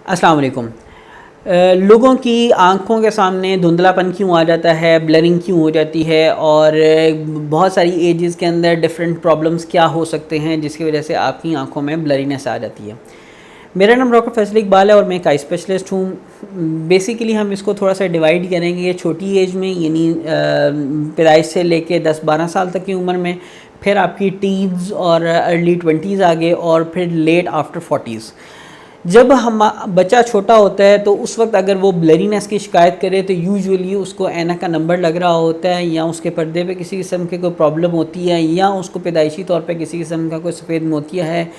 अस्सलाम वालेकुम। लोगों की आँखों के सामने धुंधलापन क्यों आ जाता है, ब्लरिंग क्यों हो जाती है और बहुत सारी एजेस के अंदर डिफरेंट प्रॉब्लम्स क्या हो सकते हैं जिसकी वजह से आपकी आँखों में ब्लरीनेस आ जाती है। मेरा नाम डॉक्टर फैसल इकबाल है और मैं एक आई स्पेशलिस्ट हूँ। बेसिकली हम इसको थोड़ा सा डिवाइड करेंगे छोटी एज में, यानी पैदाइश से लेके 10-12 साल तक की उम्र में, फिर आपकी टीन्स और अर्ली 20s आ गए और फिर लेट आफ्टर 40s। जब हम बच्चा छोटा होता है तो उस वक्त अगर वो ब्लरीनेस की शिकायत करे तो यूजुअली उसको ऐनक का नंबर लग रहा होता है, या उसके पर्दे पे किसी किस्म की कोई प्रॉब्लम होती है, या उसको पैदाइशी तौर पे किसी किस्म का कोई सफ़ेद मोतिया है,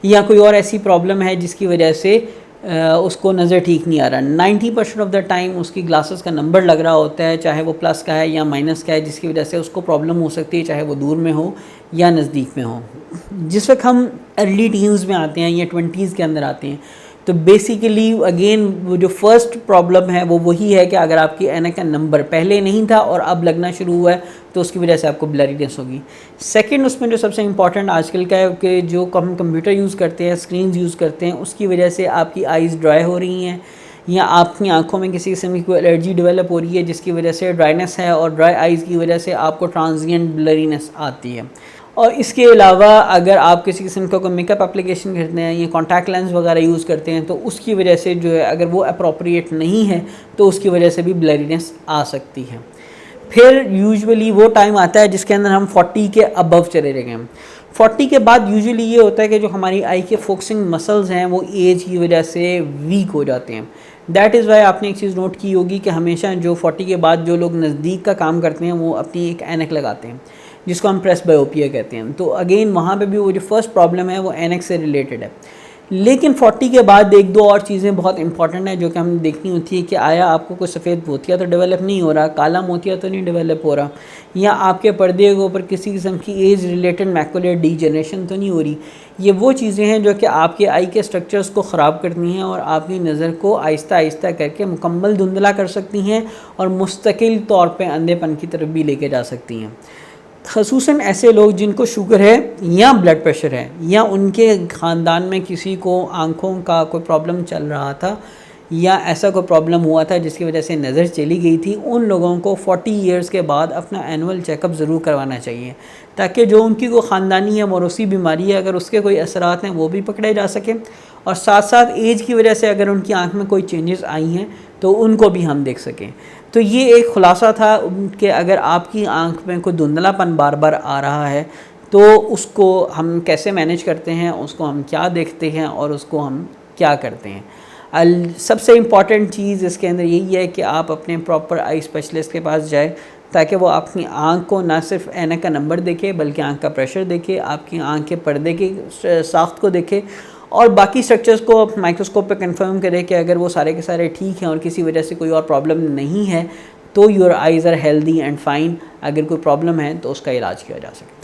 या कोई और ऐसी प्रॉब्लम है जिसकी वजह से उसको नज़र ठीक नहीं आ रहा। 90% ऑफ द टाइम उसकी ग्लासेस का नंबर लग रहा होता है, चाहे वो प्लस का है या माइनस का है, जिसकी वजह से उसको प्रॉब्लम हो सकती है, चाहे वो दूर में हो या नज़दीक में हो। जिस वक्त हम अर्ली टीन्स में आते हैं या 20s के अंदर आते हैं तो बेसिकली अगेन वो जो फर्स्ट प्रॉब्लम है वो वही है कि अगर आपकी ऐनक का नंबर पहले नहीं था और अब लगना शुरू हुआ है तो उसकी वजह से आपको ब्लरीनेस होगी। सेकंड, उसमें जो सबसे इंपॉर्टेंट आजकल का है कि जो हम कंप्यूटर यूज़ करते हैं, स्क्रीन यूज़ करते हैं, उसकी वजह से आपकी आइज़ ड्राई हो रही हैं या आपकी आंखों में किसी किस्म की कोई एलर्जी डेवलप हो रही है जिसकी वजह से ड्राइनेस है, और ड्राई आइज़ की वजह से आपको ट्रांजिएंट ब्लरीनेस आती है। और इसके अलावा अगर आप किसी किस्म का कोई मेकअप एप्लीकेशन करते हैं या कॉन्टैक्ट लेंस वगैरह यूज़ करते हैं तो उसकी वजह से जो है, अगर वो अप्रोप्रिएट नहीं है तो उसकी वजह से भी ब्लरीनेस आ सकती है। फिर यूजुअली वो टाइम आता है जिसके अंदर हम 40 के अबव चले गए हैं। 40 के बाद यूजुअली ये होता है कि जो हमारी आई के फोकसिंग मसल्स हैं वो एज की वजह से वीक हो जाते हैं। दैट इज़ वाई आपने एक चीज़ नोट की होगी कि हमेशा जो 40 के बाद जो लोग नज़दीक का काम करते हैं वो अपनी एक ऐनक लगाते हैं जिसको हम प्रेसबायोपिया कहते हैं। तो अगेन वहाँ पे भी वो जो फर्स्ट प्रॉब्लम है वो ऐनक से रिलेटेड है। लेकिन 40 के बाद एक दो और चीज़ें बहुत इंपॉर्टेंट है जो कि हमें देखनी होती है कि आया आपको कोई सफ़ेद मोतिया तो डेवलप नहीं हो रहा, काला मोतिया तो नहीं डेवलप हो रहा, या आपके पर्दे के ऊपर किसी किस्म की एज रिलेटेड मैकुलर डीजनरेशन तो नहीं हो रही। ये वो चीज़ें हैं जो कि आपके आई के स्ट्रक्चर्स को ख़राब करती हैं और आपकी नज़र को आहिस्ता आहिस्ता करके मुकम्मल धुंधला कर सकती हैं और मुस्तकिल तौर पर अंधेपन की तरफ भी लेके जा सकती हैं। ख़ुसूसन ऐसे लोग जिनको शुगर है या ब्लड प्रेशर है या उनके ख़ानदान में किसी को आँखों का कोई प्रॉब्लम चल रहा था या ऐसा कोई प्रॉब्लम हुआ था जिसकी वजह से नज़र चली गई थी, उन लोगों को 40 इयर्स के बाद अपना एनुअल चेकअप ज़रूर करवाना चाहिए ताकि जो उनकी कोई ख़ानदानी या मौरूसी बीमारी है अगर उसके कोई असरात हैं वो भी पकड़े जा सकें, और साथ साथ एज की वजह से अगर उनकी आँख में कोई चेंजेस आई हैं तो उनको भी हम देख सकें। तो ये एक ख़ुलासा था कि अगर आपकी आँख में कोई धुंधलापन बार बार आ रहा है तो उसको हम कैसे मैनेज करते हैं, उसको हम क्या देखते हैं और उसको हम क्या करते हैं। सबसे इम्पॉर्टेंट चीज़ इसके अंदर यही है कि आप अपने प्रॉपर आई स्पेशलिस्ट के पास जाए ताकि वो अपनी आँख को ना सिर्फ ऐनक का नंबर देखे बल्कि आँख का प्रेशर देखे, आपकी आँख के पर्दे की साख्त को देखे और बाकी स्ट्रक्चर्स को माइक्रोस्कोप पे कंफर्म करें कि अगर वो सारे के सारे ठीक हैं और किसी वजह से कोई और प्रॉब्लम नहीं है तो your eyes are healthy and fine. अगर कोई प्रॉब्लम है तो उसका इलाज किया जा सके।